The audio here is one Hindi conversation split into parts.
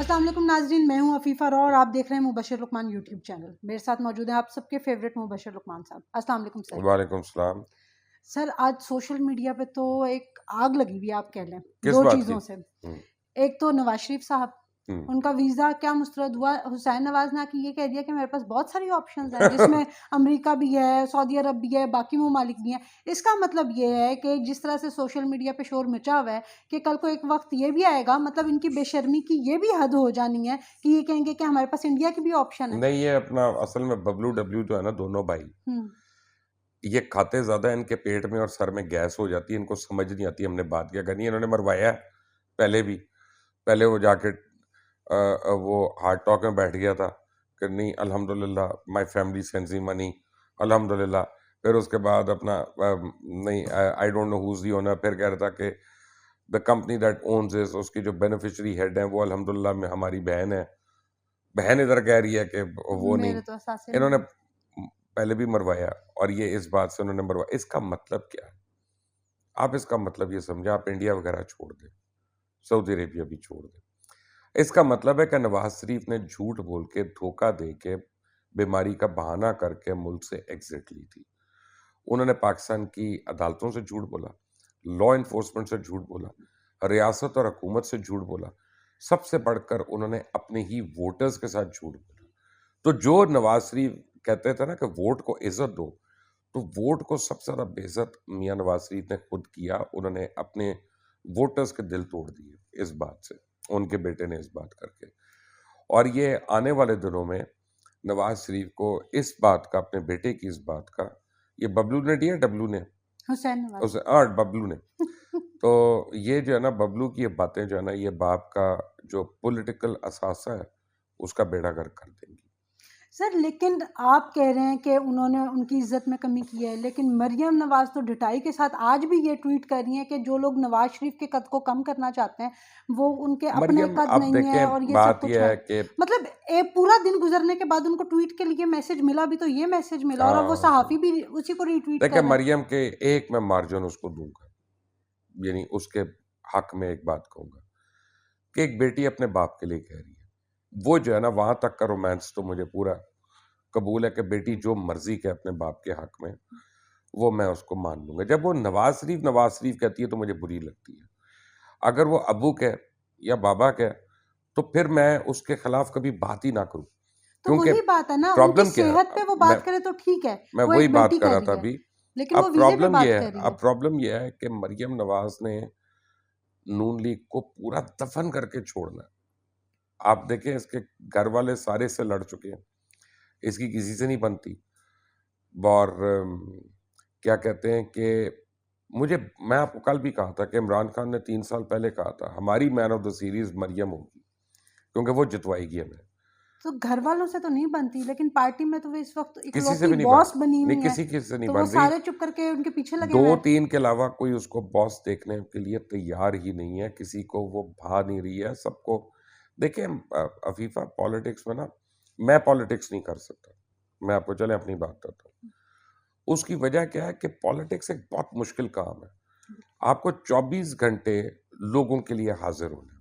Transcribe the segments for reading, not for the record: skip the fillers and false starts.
अस्सलाम वालेकुम नाजरीन, मैं हूं अफीफ़ा रॉ और आप देख रहे हैं मुबशर लुकमान यूट्यूब चैनल। मेरे साथ मौजूद हैं आप सबके फेवरेट मुबशर लुकमान साहब। अस्सलाम वालेकुम सर। वालेकुम सलाम। सर आज सोशल मीडिया पे तो एक आग लगी हुई है, आप कह लें किस दो बात की? चीज़ों से। एक तो नवाज शरीफ साहब, हम्म। उनका वीज़ा क्या मुस्तरद हुआ। हुसैन नवाज ने कि ये कह दिया कि मेरे पास बहुत सारी ऑप्शंस हैं, जिसमें अमेरिका भी है, सऊदी अरब भी है, बाकी ममालिक भी हैं। इसका मतलब ये है कि जिस तरह से सोशल मीडिया पे शोर मचा हुआ है कि कल को एक वक्त ये भी आएगा, मतलब इनकी बेशर्मी की ये भी हद हो जानी है कि ये कहेंगे कि हमारे पास इंडिया की भी ऑप्शन है। नहीं, ये अपना असल में बबलू डब्लू जो है ना, दोनों भाई ये खाते ज्यादा है, इनके पेट में और सर में गैस हो जाती है, इनको समझ नहीं आती हमने बात क्या करनी है। इन्होंने मरवाया है पहले भी। पहले वो जाके वो हार्ट टॉक में बैठ गया था कि नहीं अल्हम्दुलिल्लाह my family sends me money अल्हम्दुलिल्लाह। फिर उसके बाद अपना नहीं I don't know who is the owner, फिर कह रहा था कि the company that owns is, उसकी जो बेनिफिशियरी हेड है वो अल्हम्दुलिल्लाह में हमारी बहन है। बहन इधर कह रही है कि वो नहीं। मेरे तो सासे इन्होंने नहीं। पहले भी मरवाया और ये इस बात से उन्होंने मरवाया। इसका मतलब क्या है? आप इसका मतलब ये समझे, आप इंडिया वगैरह छोड़ दें, सऊदी अरेबिया भी छोड़ दें। इसका मतलब है कि नवाज शरीफ ने झूठ बोल के, धोखा दे के, बीमारी का बहाना करके मुल्क से एग्जिट ली थी। उन्होंने पाकिस्तान की अदालतों से झूठ बोला, लॉ इन्फोर्समेंट से झूठ बोला, रियासत और हुकूमत से झूठ बोला। सबसे बढ़कर उन्होंने अपने ही वोटर्स के साथ झूठ बोला। तो जो नवाज शरीफ कहते थे ना कि वोट को इज्जत दो, तो वोट को सबसे ज्यादा बेइज्जत मियां नवाज शरीफ ने खुद किया। उन्होंने अपने वोटर्स के दिल तोड़ दिए इस बात से, उनके बेटे ने इस बात करके। और ये आने वाले दिनों में नवाज शरीफ को इस बात का, अपने बेटे की इस बात का, ये बबलू ने दिया, डब्लू ने, हुसैन नवाज उसे बबलू ने। तो ये जो है ना, बबलू की ये बातें जो है ना, ये बाप का जो पॉलिटिकल असासा है उसका बेड़ा गर्क कर देंगी। सर लेकिन आप कह रहे हैं कि उन्होंने उनकी इज्जत में कमी की है, लेकिन मरियम नवाज तो ढिठाई के साथ आज भी ये ट्वीट कर रही हैं कि जो लोग नवाज शरीफ के कद को कम करना चाहते हैं वो उनके अपने मरियम, कद अब नहीं है और देखें ये सब बात कुछ यह है। है कि मतलब एक पूरा दिन गुजरने के बाद उनको ट्वीट के लिए मैसेज मिला भी तो ये मैसेज मिला, और अब वो सहाफी भी उसी को रीट्वीट देखिए कर रहे हैं। मरियम के एक मैं मार्जिन उसको दूंगा, यानी उसके हक में एक बात कहूंगा कि एक बेटी अपने बाप के लिए कह रही है, वो जो है ना, वहां तक का रोमांस तो मुझे पूरा कबूल है कि बेटी जो मर्जी के अपने बाप के हक में, वो मैं उसको मान लूंगा। जब वो नवाज शरीफ कहती है तो मुझे बुरी लगती है। अगर वो अबू कहे या बाबा कहे तो फिर मैं उसके खिलाफ कभी बात ही ना करूं, तो क्योंकि वही बात है ना, उनकी प्रॉब्लम क्या है? सेहत पे वो मैं बात करे तो ठीक है, मैं वो वही एक बात बेटी कर कह रहा था रही है, अभी। लेकिन वो अब वीजे पे प्रॉब्लम बात यह है कर रही अब है। प्रॉब्लम यह है कि मरियम नवाज ने नून लीग को पूरा दफन करके छोड़ना है। आप देखें, इसके घर वाले सारे से लड़ चुके हैं, इसकी किसी से नहीं बनती। और क्या कहते हैं कि मैं आपको कल भी कहा था कि इमरान खान ने 3 साल पहले कहा था हमारी man of the series Maryam होगी, क्योंकि वो जितवाएगी हमें। तो घर वालों से तो नहीं बनती, लेकिन पार्टी में तो वो इस वक्त किसी से इकलौती भी नहीं बन बॉस बनी नहीं, हुई है, किसी से नहीं तो वो बन रही। सारे चुप करके उनके पीछे लगे हुए दो हैं। तीन के अलावा कोई उसको बॉस देखने के लिए तैयार ही नहीं है, किसी को वो भा नहीं रही है सबको। देखिए अफीफा, पॉलिटिक्स में ना, मैं पॉलिटिक्स नहीं कर सकता, मैं आपको चले अपनी बात करता हूँ। उसकी वजह क्या है कि पॉलिटिक्स एक बहुत मुश्किल काम है। आपको 24 घंटे लोगों के लिए हाजिर होना है,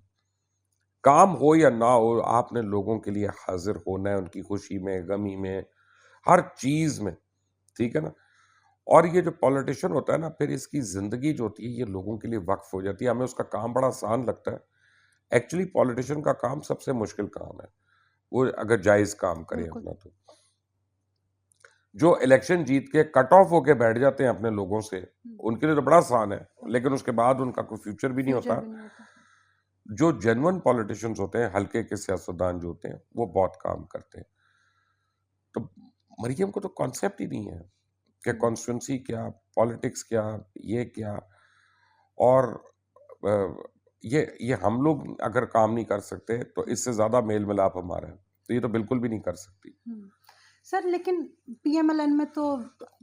काम हो या ना हो, आपने लोगों के लिए हाजिर होना है, उनकी खुशी में, गमी में, हर चीज में, ठीक है ना। और ये जो पॉलिटिशियन होता है ना, फिर इसकी जिंदगी जो होती है ये लोगों के लिए वक्फ हो जाती है। हमें उसका काम बड़ा आसान लगता है, एक्चुअली पॉलिटिशियन का काम सबसे मुश्किल काम है, वो अगर जायज काम करे बिल्कुल। अपना। तो जो इलेक्शन जीत के कट ऑफ होके बैठ जाते हैं अपने लोगों से, उनके लिए तो बड़ा आसान है, लेकिन उसके बाद उनका कोई फ्यूचर भी नहीं फ्यूचर होता। भी नहीं होता। जो जेन्युइन पॉलिटिशियंस होते हैं, हल्के के सियासतदान जो होते हैं, वो बहुत काम करते हैं। तो मरियम को तो कॉन्सेप्ट ही नहीं है कि कॉन्स्टिट्यूंसी क्या, पॉलिटिक्स क्या, ये क्या। और अ, ये हम लोग अगर काम नहीं कर सकते तो इससे ज्यादा मेल मिलाप हमारा है, तो ये तो बिल्कुल भी नहीं कर सकती। सर लेकिन पीएमएलएन में तो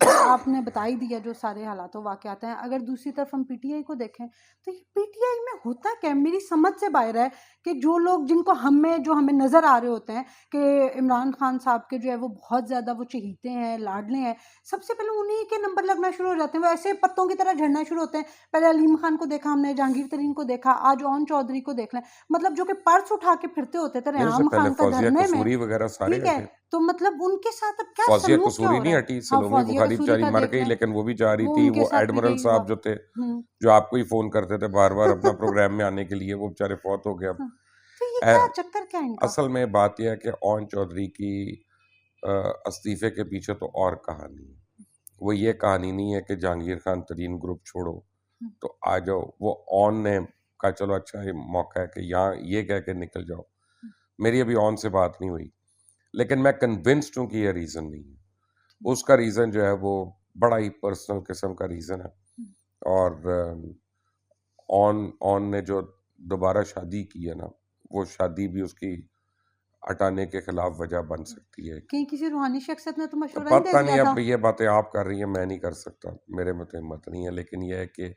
आपने बता ही दिया जो सारे हालातों वाक़यात हैं। अगर दूसरी तरफ हम पीटीआई को देखें, तो ये पीटीआई में होता क्या है? मेरी समझ से बाहर है कि जो लोग जिनको जो हमें नज़र आ रहे होते हैं कि इमरान खान साहब के जो है वो बहुत ज़्यादा वो चहीते हैं, लाडले हैं, सबसे पहले उन्हीं के नंबर लगना शुरू हो जाते हैं। वो ऐसे पत्तों की तरह झड़ना शुरू होते हैं। पहले अलीम खान को देखा हमने, जहांगीर तरीन को देखा, आज ओन चौधरी को देख लें। मतलब जो कि पर्स उठा के फिरते होते थे नहीं, उससे रेहाम पहले खान का फौजिया धरने में, कसूरी वगैरह सारे ठीक है? हटे। तो मतलब उनके साथ अब क्या फौजिया सलूक क्या कसूरी हो नहीं रहा है? हटी, हाँ, सलोमी फौजिया बुखारी कसूरी बेचारी का मर देख गई, लें, लेकिन वो भी जा रही वो थी। उनके वो साथ भी एडमिरल यही हुआ। साहब जो थे, हुँ। जो आपको ही फ़ोन करते थे बार-बार अपना प्रोग्राम में आने के लिए, वो बेचारे फौत हो गए अब। हाँ, तो ये ए क्या चक्कर क्या है इनका? असल में बात ये है कि ओन चौधरी की अ, इस्तीफ़े के पीछे तो और कहानी है। वो ये कहानी नहीं है कि जहांगीर खान तरीन ग्रुप छोड़ो, हुँ, तो आ जाओ। वो ओन ने कहा चलो अच्छा ये मौका है कि यहाँ ये कह के निकल जाओ। हुँ, मेरी अभी ओन से बात नहीं हुई, लेकिन मैं कन्विंस्ड हूँ कि ये रीज़न नहीं है। ठीक। उसका रीज़न जो है वो बड़ा ही पर्सनल किस्म का रीज़न है। हुँ, और ऑन ऑन ने जो दोबारा शादी की है ना, वो शादी भी उसकी हटाने के खिलाफ वजह बन हुँ। सकती है। कहीं किसी रूहानी शख्सियत ने तो मशवरा ही दे पता नहीं, दिया था। अब ये बातें आप कर रही हैं, मैं नहीं कर सकता, मेरे में तो हिम्मत नहीं है, लेकिन ये है कि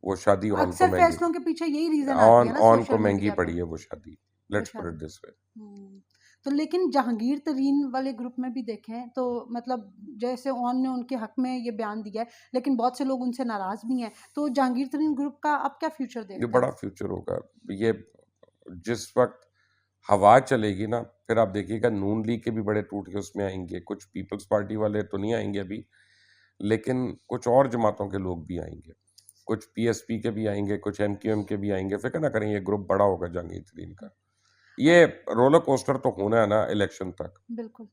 वो शादी ऑन को अक्सर महंगी, फैसलों के पीछे यही रीज़न आती है ना ऑन को सोशल महंगी मीडिया पे। पड़ी है वो शादी। वो लेट्स पुट इट शादी। This way. हुँ। तो लेकिन जहांगीर तरीन वाले ग्रुप में भी देखें तो मतलब जैसे ओन ने उनके हक में ये बयान दिया है, लेकिन बहुत से लोग उनसे नाराज़ भी हैं। तो जहांगीर तरीन ग्रुप का आप क्या फ्यूचर ये देखते बड़ा हैं? फ्यूचर होगा। ये जिस वक़्त हवा चलेगी ना, फिर आप देखिएगा नून लीग के भी बड़े टूट के उसमें आएँगे, कुछ पीपल्स पार्टी वाले तो नहीं आएँगे अभी, लेकिन कुछ और जमातों के लोग भी आएँगे। कुछ पीएसपी के भी आएँगे, कुछ एमक्यूएम के भी आएँगे, फ़िक्र ना करें, ये ग्रुप बड़ा होगा जहांगीर तरीन का। अ, ये रोलर कोस्टर तो होना है ना इलेक्शन तक। बिल्कुल।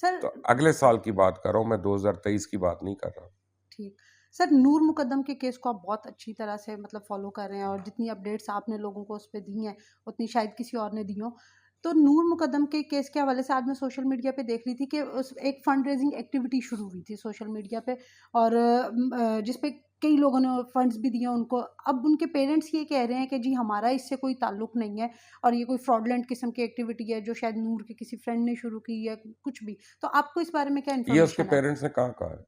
सर तो अगले साल की बात कर रहा हूँ मैं, 2023 की बात नहीं कर रहा। ठीक। सर नूर मुकद्दम के केस को आप बहुत अच्छी तरह से मतलब फ़ॉलो कर रहे हैं और जितनी अपडेट्स आपने लोगों को उस पे दी हैं, उतनी शायद किसी और ने दी हों। तो नूर मुकद्दम के केस के हवाले से आज मैं सोशल मीडिया पे देख रही थी कि उस एक फंड रेज़िंग एक्टिविटी शुरू हुई थी सोशल मीडिया पे और जिस पे कई लोगों ने फंड्स भी दिए उनको। अब उनके पेरेंट्स ये कह रहे हैं कि जी हमारा इससे कोई ताल्लुक नहीं है और ये कोई फ्रॉडलेंट किस्म की एक्टिविटी है जो शायद नूर के किसी फ्रेंड ने शुरू की है, कुछ भी। तो आपको इस बारे में क्या ये उसके इन्फॉर्मेशन है? पेरेंट्स ने कहाँ कहा है?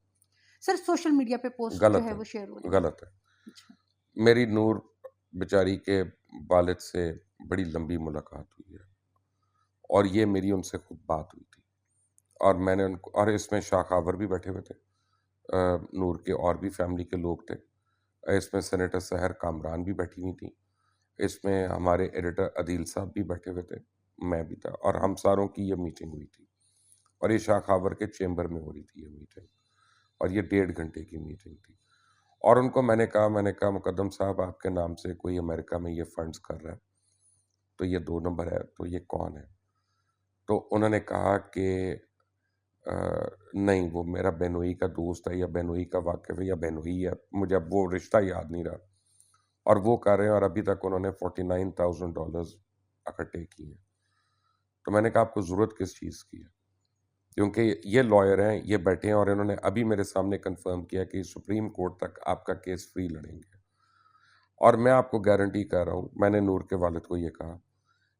सर सोशल मीडिया पे पोस्ट जो गलत है है, वो शेयर हो रही है। गलत है। अच्छा। मेरी नूर बेचारी के वालिद से बड़ी लंबी मुलाकात हुई है, और ये मेरी उनसे खुद बात हुई थी, और मैंने उनको, और इसमें शाखावर भी बैठे हुए थे, नूर के और भी फैमिली के लोग थे, इसमें सेनेटर सहर कामरान भी बैठी हुई थी, इसमें हमारे एडिटर अदील साहब भी बैठे हुए थे, मैं भी था, और हम सारों की ये मीटिंग हुई थी, और ये शाखावर के चेंबर में हो रही थी ये मीटिंग, और ये 1.5 घंटे की मीटिंग थी। और उनको मैंने कहा मुकद्दम साहब आपके नाम से कोई अमेरिका में ये फंड्स कर रहा है, तो ये 2 नंबर है, तो ये कौन है? तो उन्होंने कहा कि अ, नहीं वो मेरा बेनोई का दोस्त है, या बेनोई का वाकिफ़ है, या बेनोई है, मुझे अब वो रिश्ता याद नहीं रहा, और वो कर रहे हैं, और अभी तक उन्होंने $49,000 इकट्ठे किए हैं। तो मैंने कहा आपको ज़रूरत किस चीज़ की है? क्योंकि ये लॉयर हैं, ये बैठे हैं, और इन्होंने अभी मेरे सामने कन्फर्म किया कि सुप्रीम कोर्ट तक आपका केस फ्री लड़ेंगे। और मैं आपको गारंटी कर रहा हूँ, मैंने नूर के वालिद को ये कहा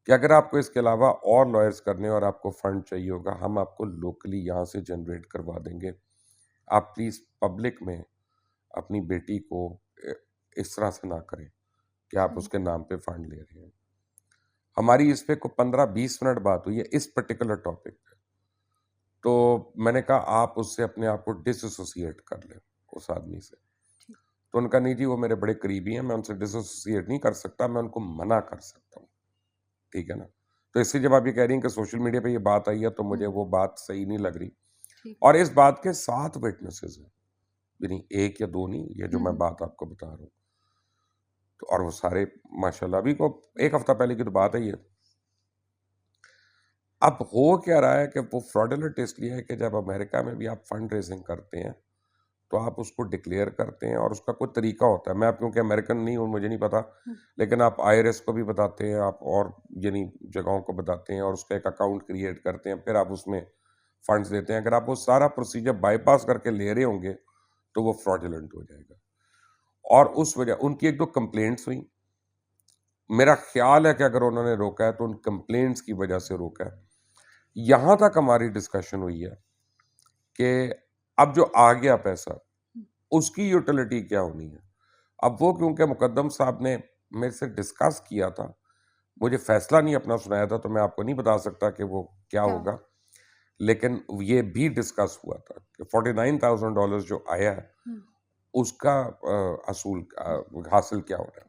कि अगर आपको इसके अलावा और लॉयर्स करने और आपको फंड चाहिए होगा, हम आपको लोकली यहाँ से जनरेट करवा देंगे। आप प्लीज़ पब्लिक में अपनी बेटी को इस तरह से ना करें कि आप सही। उसके नाम पे फंड ले रहे हैं। हमारी इस पे को 15-20 मिनट बात हुई है इस पर्टिकुलर टॉपिक पे। तो मैंने कहा आप उससे अपने आप को डिसएसोसिएट कर लें, उस आदमी से। ठीक। तो उनका नहीं जी वो मेरे बड़े करीबी हैं, मैं उनसे डिसोसिएट नहीं कर सकता, मैं उनको मना कर सकता हूँ, ठीक है ना? तो इससे जब आप ये कह रही हैं कि सोशल मीडिया पे ये बात आई है, तो मुझे हुँ, वो बात सही नहीं लग रही, ठीक। और इस बात के 7 विटनेसेस हैं, यानी 1 या 2 नहीं, ये जो हुँ, मैं हुँ। बात आपको बता रहा हूँ। तो और वो सारे माशाल्लाह, अभी को 1 हफ्ता पहले की तो बात है ये। अब हो क्या रहा है कि वो फ्रॉडुलेंट इसलिए है कि जब अमेरिका में भी आप फंड रेज़िंग करते हैं, तो आप उसको डिक्लेयर करते हैं, और उसका कोई तरीका होता है। मैं, आप क्योंकि अमेरिकन नहीं हूँ, मुझे नहीं पता, हुँ, लेकिन आप आईआरएस को भी बताते हैं, आप और यानी जगहों को बताते हैं, और उसका एक अकाउंट क्रिएट करते हैं, फिर आप उसमें फंड्स देते हैं। अगर आप वो सारा प्रोसीजर बाईपास करके ले रहे होंगे, तो वो फ्रॉडुलेंट हो जाएगा। और उस वजह उनकी 1-2 कंप्लेंट्स हुई। मेरा ख़्याल है कि अगर उन्होंने रोका है, तो उन कंप्लेंट्स की वजह से रोका है। यहाँ तक हमारी डिस्कशन हुई है कि अब जो आ गया पैसा, उसकी यूटिलिटी क्या होनी है? अब वो क्योंकि मुकद्दम साहब ने मेरे से डिस्कस किया था, मुझे फैसला नहीं अपना सुनाया था, तो मैं आपको नहीं बता सकता कि वो क्या क्या होगा। लेकिन ये भी डिस्कस हुआ था कि $49,000 जो आया है, हम्म, उसका हासिल क्या हो रहा है।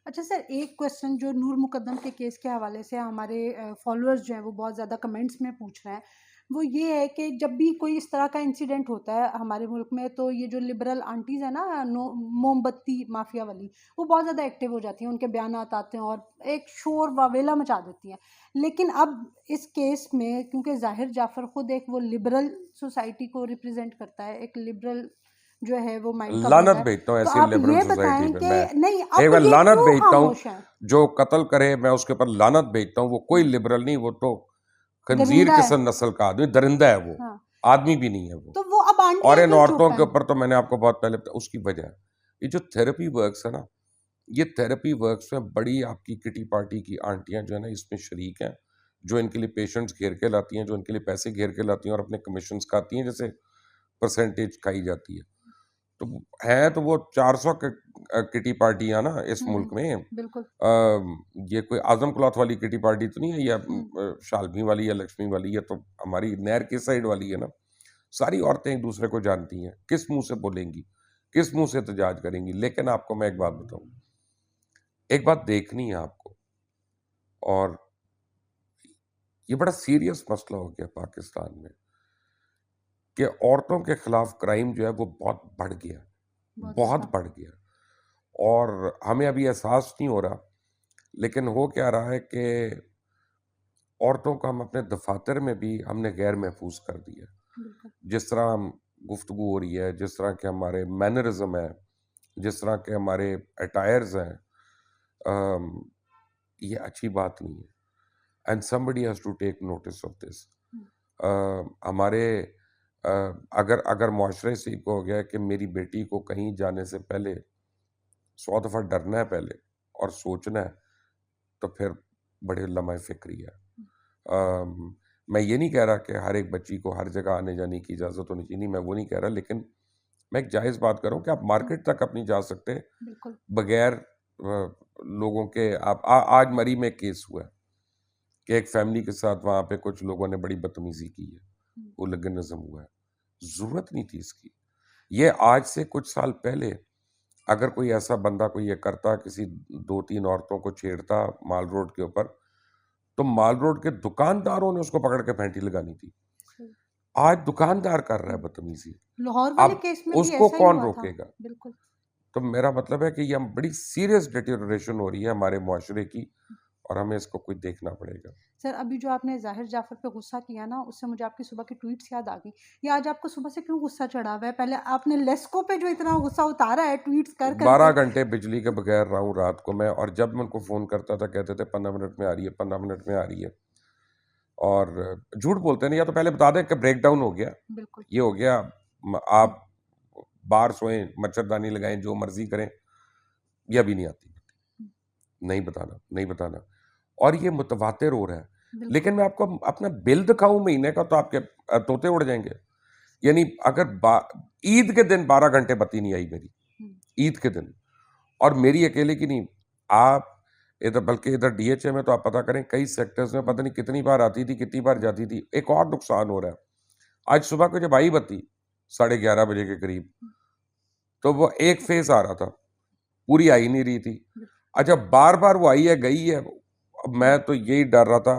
अच्छा सर, एक क्वेश्चन जो नूर मुकद्दम के केस के हवाले से हमारे फॉलोअर्स जो हैं वो बहुत ज़्यादा कमेंट्स में पूछ रहे हैं, वो ये है कि जब भी कोई इस तरह का इंसिडेंट होता है हमारे मुल्क में, तो ये जो लिबरल आंटीज़ है ना, मोमबत्ती माफिया वाली, वो बहुत ज़्यादा एक्टिव हो जाती हैं, उनके बयान आते हैं और एक शोर वावेला मचा देती हैं। लेकिन अब इस केस में क्योंकि जाहिर जाफ़र खुद एक वो लिबरल सोसाइटी को रिप्रेजेंट करता है, एक लिबरल जो है वो माइंड का लानत बंदा है, भेजता हूँ तो ऐसी आप लिबरल ये सोसाइटी बताएं पे। कि मैं नहीं, एक अब बार ये लानत क्यों भेजता हूँ, खामोश हैं? जो कत्ल करे मैं उसके ऊपर लानत भेजता हूँ। वो कोई लिबरल नहीं, वो तो खंजीर दरिंदा है। किस्म नस्ल का आदमी, दरिंदा है वो, हाँ, आदमी भी नहीं है वो। तो वो अब और आंटियां इन क्यों औरतों चुप के हैं? ऊपर तो मैंने आपको बहुत पहले बताया, उसकी वजह है ये जो थेरेपी वर्क्स है ना, ये थेरेपी वर्क्स में बड़ी आपकी किटी पार्टी की आंटियां जो है ना इसमें शरीक हैं, जो इनके लिए पेशेंट्स घेर के लाती हैं, जो इनके लिए पैसे घेर के लाती हैं और अपने कमीशंस खाती हैं, जैसे परसेंटेज खाई जाती है। तो है तो वो 400 किटी पार्टियां ना इस मुल्क में। बिल्कुल। ये कोई आजम क्लॉथ वाली किटी पार्टी तो नहीं है, या हम्म, शालमी वाली या लक्ष्मी वाली, ये तो हमारी नहर किस साइड वाली है ना। सारी औरतें एक दूसरे को जानती हैं, किस मुंह से बोलेंगी, किस मुंह से एहतजाज करेंगी। लेकिन आपको मैं एक बात बताऊं, एक बात देखनी है आपको, और ये बड़ा सीरियस मसला हो गया पाकिस्तान में कि औरतों के खिलाफ क्राइम जो है वो बहुत बढ़ गया, बहुत बहुत ज़्यादा। बढ़ गया। और हमें अभी एहसास नहीं हो रहा, लेकिन हो क्या रहा है कि औरतों को हम अपने दफातर में भी हमने गैर महफूज कर दिया। बिल्कुल। जिस तरह हम गुफ्तगू हो रही है, जिस तरह के हमारे मैनरिज्म है, जिस तरह के हमारे अटायर्स हैं, अम, ये अच्छी बात नहीं है। And somebody has to take notice of this. हम्म, हमारे अ, अगर अगर मुआशरे से को हो गया है कि मेरी बेटी को कहीं जाने से पहले 100 दफ़ा डरना है पहले और सोचना है, तो फिर बड़े लम्हा फ़िक्री है। मैं ये नहीं कह रहा कि हर एक बच्ची को हर जगह आने जाने की इजाज़त होनी चाहिए, नहीं मैं वो नहीं कह रहा, लेकिन मैं एक जायज़ बात कर रहा हूँ कि आप मार्केट तक अपनी जा सकते हैं बिल्कुल। बगैर लोगों के। आप आज मरी में केस हुआ है कि एक फैमिली के साथ वहाँ पे कुछ लोगों ने बड़ी बदतमीजी की है, हम्म, हुलिगनिज्म हुआ है। ज़रूरत नहीं थी इसकी। ये आज से कुछ साल पहले अगर कोई ऐसा बंदा कोई ये करता, किसी 2-3 औरतों को छेड़ता माल रोड के ऊपर, तो माल रोड के दुकानदारों ने उसको पकड़ के फैंटी लगानी थी। सही। आज दुकानदार कर रहा है हम्म, बदतमीजी, लाहौर वाले अब केस में भी उसको ऐसा ही कौन हुआ था। रोकेगा? बिल्कुल। तो मेरा मतलब है कि ये हम बड़ी सीरियस डिटेरियोरेशन हो रही है हमारे मुआशरे की, और हमें इसको कोई देखना पड़ेगा। सर, अभी जो आपने जाहिर जाफर पे गुस्सा किया ना, उससे मुझे आपकी सुबह की ट्वीट्स याद आ गई। ये आज आपको सुबह से क्यों गुस्सा चढ़ा हुआ है? पहले आपने लेस्को पे जो इतना गुस्सा उतारा है ट्वीट्स कर 12 करके। घंटे बिजली के बगैर रहा हूँ रात को मैं, और जब मैं उनको फ़ोन करता था कहते थे 15 मिनट में आ रही है, 15 मिनट में आ रही है। और झूठ बोलते नहीं, या तो पहले बता दें कि ब्रेक डाउन हो गया, बिल्कुल। ये हो गया, आप बाहर सोएं, मच्छरदानी लगाएं, जो मर्जी करें, ये अभी नहीं आती। नहीं बताना, नहीं बताना। और ये मुतवातिर हो रहा है। बिल्कुल। लेकिन मैं आपको अपना बिल दिखाऊं महीने का, तो आपके तोते उड़ जाएंगे। यानी अगर ईद के दिन 12 घंटे बत्ती नहीं आई मेरी, हम्म, ईद के दिन, और मेरी अकेले की नहीं। आप इधर, बल्कि इधर डीएचए में तो आप पता करें, कई सेक्टर्स में पता नहीं कितनी बार आती थी, कितनी बार जाती थी। एक और नुकसान हो रहा है, आज सुबह को जब आई बत्ती 11:30 बजे के करीब, तो वो एक फेज आ रहा था, पूरी आ ही नहीं रही थी। अच्छा, बार बार वो आई है गई है। अब मैं तो यही डर रहा था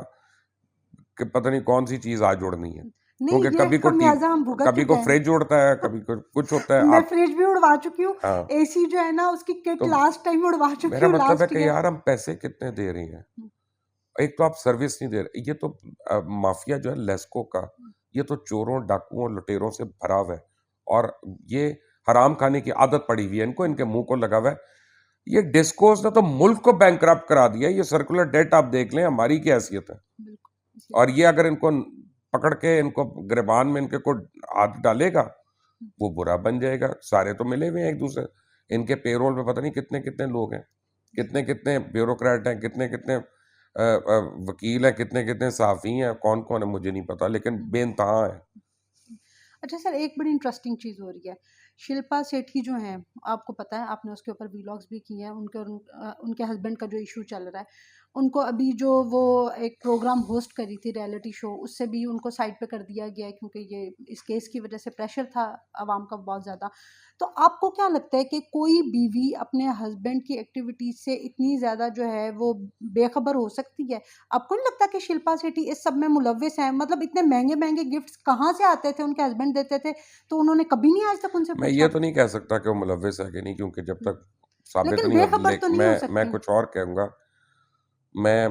कि पता नहीं कौन सी चीज आज उड़नी है, नहीं, क्योंकि ये खमियाजा हम भुगत कभी को चुके हैं। फ्रिज उड़ता है, कभी को कुछ होता है। मैं आप, फ्रिज भी उड़वा चुकी हूँ। हाँ, एसी जो है ना, उसकी किट तो लास्ट टाइम उड़वा चुकी मेरा हूँ मतलब है लास्ट कि ईयर। यार हम पैसे कितने दे रहे हैं, एक तो आप सर्विस नहीं दे रहे। ये तो माफिया जो है लेस्को का, ये तो चोरों डाकुओं लुटेरों से भरा हुआ है, और ये हराम खाने की आदत पड़ी हुई है इनको, इनके मुंह को लगा हुआ है। ये डिस्कोर्स ने तो मुल्क को बैंकरप्ट करा दिया। ये सर्कुलर डेट आप देख लें, हमारी क्या हैसियत है। बिल्कुल। और ये अगर इनको पकड़ के इनको गिरबान में इनके को हाथ डालेगा, वो बुरा बन जाएगा। सारे तो मिले हुए हैं एक दूसरे, इनके पेरोल पे पता नहीं कितने कितने लोग हैं, कितने कितने ब्यूरोक्रेट हैं, कितने कितने वकील हैं, कितने कितने साफ़ी हैं, कौन कौन है मुझे नहीं पता, लेकिन बेनतहा है। अच्छा सर, एक बड़ी इंटरेस्टिंग चीज़ हो रही है। शिल्पा शेट्टी जो हैं, आपको पता है, आपने उसके ऊपर व्लॉग्स भी किए हैं, उनके और उनके हस्बैंड का जो इशू चल रहा है, उनको अभी जो वो एक प्रोग्राम होस्ट करी थी, रियलिटी शो, उससे भी उनको साइड पे कर दिया गया है, क्योंकि ये इस केस की वजह से प्रेशर था आवाम का बहुत ज़्यादा। तो आपको क्या लगता है कि कोई बीवी अपने हस्बैंड की एक्टिविटीज़ से इतनी ज़्यादा जो है वो बेखबर हो सकती है? आपको नहीं लगता कि शिल्पा शेट्टी इस सब में मुलव्विस हैं? मतलब इतने महँगे-महँगे गिफ्ट्स कहाँ से आते थे, उनके हस्बैंड देते थे, तो उन्होंने कभी नहीं आज तक उनसे मैं ये पूछा? तो नहीं कह सकता कि वो मुलव्विस है कि नहीं, क्योंकि जब हुँ, तक साबित लेकिन नहीं हो। बेखबर तो नहीं हो मैं सकती। कुछ और कहूँगा। मैं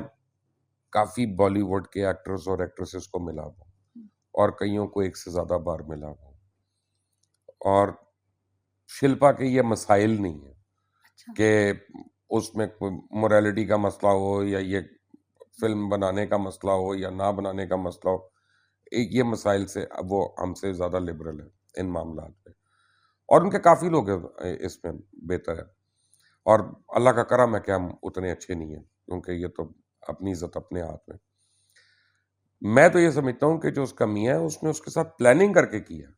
काफ़ी बॉलीवुड के एक्टर्स और एक्ट्रेसेस को मिला हूँ, हुँ, और कइयों को एक से ज़्यादा बार मिला हूँ, और शिल्पा के ये मसाइल नहीं है अच्छा। कि उसमें कोई मोरालिटी का मसला हो, या ये फ़िल्म बनाने का मसला हो, या ना बनाने का मसला हो। एक ये मसाइल से अब वो हमसे ज़्यादा लिबरल है इन मामलात में, और उनके काफ़ी लोग हैं इसमें बेहतर है, और अल्लाह का करम है कि हम उतने अच्छे नहीं हैं, क्योंकि ये तो अपनी इज़्ज़त अपने हाथ में। मैं तो ये समझता हूँ कि जो उसका मियाँ है, उसने उसके साथ प्लानिंग करके किया।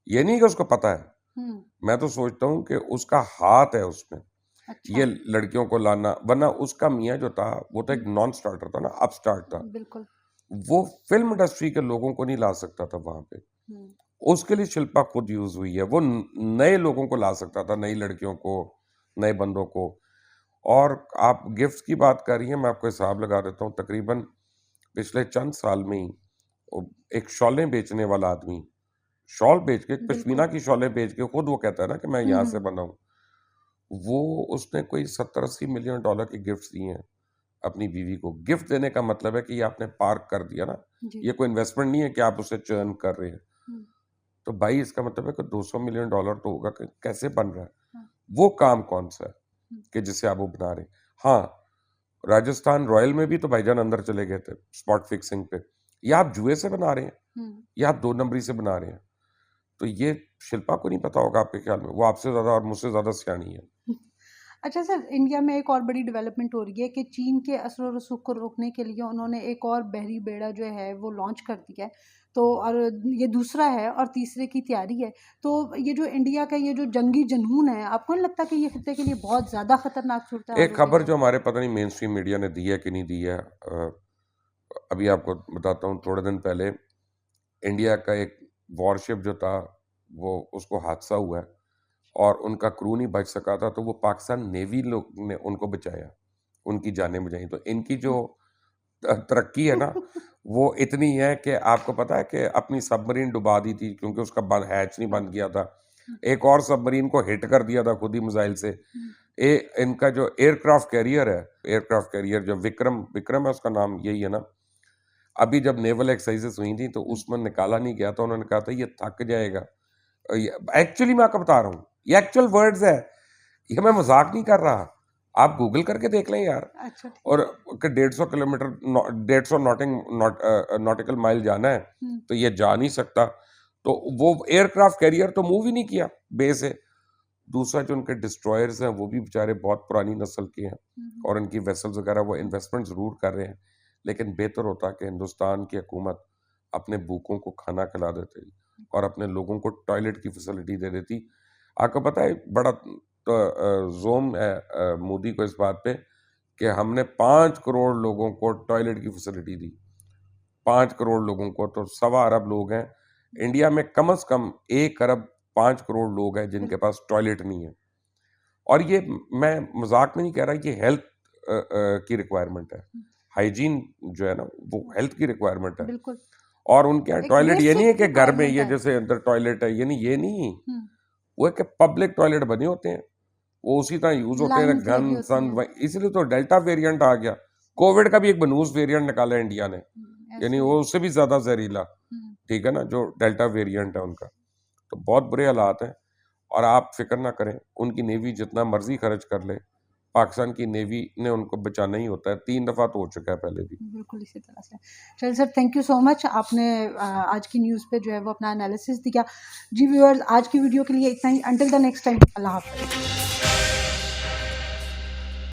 ये नहीं कि उसको पता है। हुँ, मैं तो सोचता हूँ कि उसका हाथ है उसमें, अच्छा। ये लड़कियों को लाना, वरना उसका मियाँ जो था, वो तो हुँ, एक नॉन स्टार्टर था ना, अपस्टार्ट था। बिल्कुल। वो फ़िल्म इंडस्ट्री के लोगों को नहीं ला सकता था वहाँ पे। हुँ, उसके लिए शिल्पा खुद यूज़ हुई है। वो न नए लोगों को ला सकता था, नई लड़कियों को, नए बंदों को। और आप गिफ्ट्स की बात कर रही हैं, मैं आपको हिसाब लगा देता हूँ, तकरीबन पिछले चंद साल में ही ओ एक शॉलें बेचने वाला आदमी, शॉल बेच के, बिल्कुल। पश्मीना की शॉलें बेच के, खुद वो कहता है ना कि मैं हुँ, यहाँ से हुँ, बना हूँ। वो उसने कोई 70-80 मिलियन डॉलर के गिफ्ट्स दिए हैं अपनी बीवी को। गिफ्ट देने का मतलब है कि ये आपने पार्क कर दिया ना, जी। ये कोई इन्वेस्टमेंट नहीं है कि आप उसे चर्न कर रहे हैं। हुँ, तो भाई इसका मतलब है कि 200 मिलियन डॉलर तो होगा, कि कैसे बन रहा है? हाँ, वो काम कौन-सा है हुँ, कि जिसे आप वो बना रहे हैं? हाँ, राजस्थान रॉयल में भी तो भाईजान अंदर चले गए थे स्पॉट फिक्सिंग पे। या आप जुए से बना रहे हैं, हुँ। या आप 2 नंबरी से बना रहे हैं। तो ये शिल्पा को नहीं पता होगा आपके ख्याल में, वो आपसे ज़्यादा और मुझसे ज़्यादा सयानी है। अच्छा सर, इंडिया में एक और बड़ी डेवलपमेंट हो रही है कि चीन के असर और रसूख को रोकने के लिए उन्होंने एक और बहरी बेड़ा जो है वो लॉन्च कर दिया है। तो और ये दूसरा है और तीसरे की तैयारी है। तो ये जो इंडिया का ये जो जंगी जुनून है, आपको नहीं लगता कि ये खित्ते के लिए बहुत ज़्यादा खतरनाक सूरत हाल एक हो गई खबर है? जो हमारे पता नहीं मेन स्ट्रीम मीडिया ने दी है कि नहीं दी है, अभी आपको बताता हूँ। थोड़े दिन पहले इंडिया का एक वॉरशिप जो था, वो उसको हादसा हुआ है, और उनका क्रू नहीं बच सका था, तो वो पाकिस्तान नेवी लोग ने उनको बचाया, उनकी जानें बचाई। तो इनकी जो तरक्की है ना, वो इतनी है कि आपको पता है कि अपनी सबमरीन डुबा दी थी, क्योंकि उसका हैच नहीं बंद किया था। हुँ, एक और सबमरीन को हिट कर दिया था खुद ही मिसाइल से। हुँ, इनका जो एयरक्राफ्ट कैरियर है, एयरक्राफ्ट कैरियर जो विक्रम विक्रम है उसका नाम, यही है ना। अभी जब नेवल एक्सरसाइजेस हुई थी, तो हुँ। उसमें निकाला नहीं गया था, उन्होंने कहा था ये थक जाएगा। एक्चुअली मैं आपको बता रहा हूँ, ये एक्चुअल वर्ड्स है, ये मैं मजाक नहीं कर रहा। आप गूगल करके देख लें यार। अच्छा, और ठीक है। कि 150 किलोमीटर 150 नॉटिकल माइल जाना है, हुँ, तो ये जा नहीं सकता। तो वो एयरक्राफ्ट कैरियर तो मूव ही नहीं किया बे से। दूसरा जो उनके डिस्ट्रॉयर्स हैं, वो भी बेचारे बहुत पुरानी नस्ल के हैं, हुँ, हुँ, और उनकी वेसल्स वगैरह वो इन्वेस्टमेंट ज़रूर कर रहे हैं। लेकिन बेहतर होता कि हिंदुस्तान की हुकूमत अपने भूखों को खाना खिला देती, और अपने लोगों को टॉयलेट की फैसिलिटी दे देती। आपको पता है, बड़ा ज़ोम है मोदी को इस बात पे कि हमने 5 करोड़ लोगों को टॉयलेट की फैसिलिटी दी। 5 करोड़ लोगों को, तो सवा अरब लोग हैं। इंडिया में कम से कम 1 अरब 5 करोड़ लोग हैं जिनके बिल्कुल। पास टॉयलेट नहीं है। और ये मैं मज़ाक में नहीं कह रहा, ये हेल्थ की रिक्वायरमेंट है। हुँ, हाइजीन जो है ना, वो हुँ, हेल्थ की रिक्वायरमेंट है। बिल्कुल। और उनके यहाँ एक टॉयलेट ये नहीं है बेसिक कि घर में रिक्वायरमेंट ये है। जैसे अंदर टॉयलेट है, ये नहीं। हुँ, वो है कि पब्लिक टॉयलेट बने होते हैं, वो उसी तरह यूज़ होते हैं, लाइन्स लगी गन होती सन हैं। व इसलिए तो डेल्टा वेरिएंट आ गया। कोविड का भी एक बनूस वेरिएंट निकाला है इंडिया ने, ऐसे यानी ही है। वो उससे भी ज़्यादा ज़हरीला, हुँ, ठीक है ना, जो डेल्टा वेरिएंट है उनका। तो बहुत बुरे हालात हैं, और आप फ़िक्र ना करें, उनकी नेवी जितना मर्ज़ी खर्च कर ले, पाकिस्तान की नेवी ने उनको बचाना ही होता है। 3 दफ़ा तो हो चुका है पहले भी। बिल्कुल इसी तरह से। चलिए sir, thank you so much, आपने आज की न्यूज़ पे जो है वो अपना एनालिसिस दिया। जी व्यूअर्स, आज की वीडियो के लिए इतना ही। अंटिल द नेक्स्ट टाइम, अल्लाह हाफ़िज़।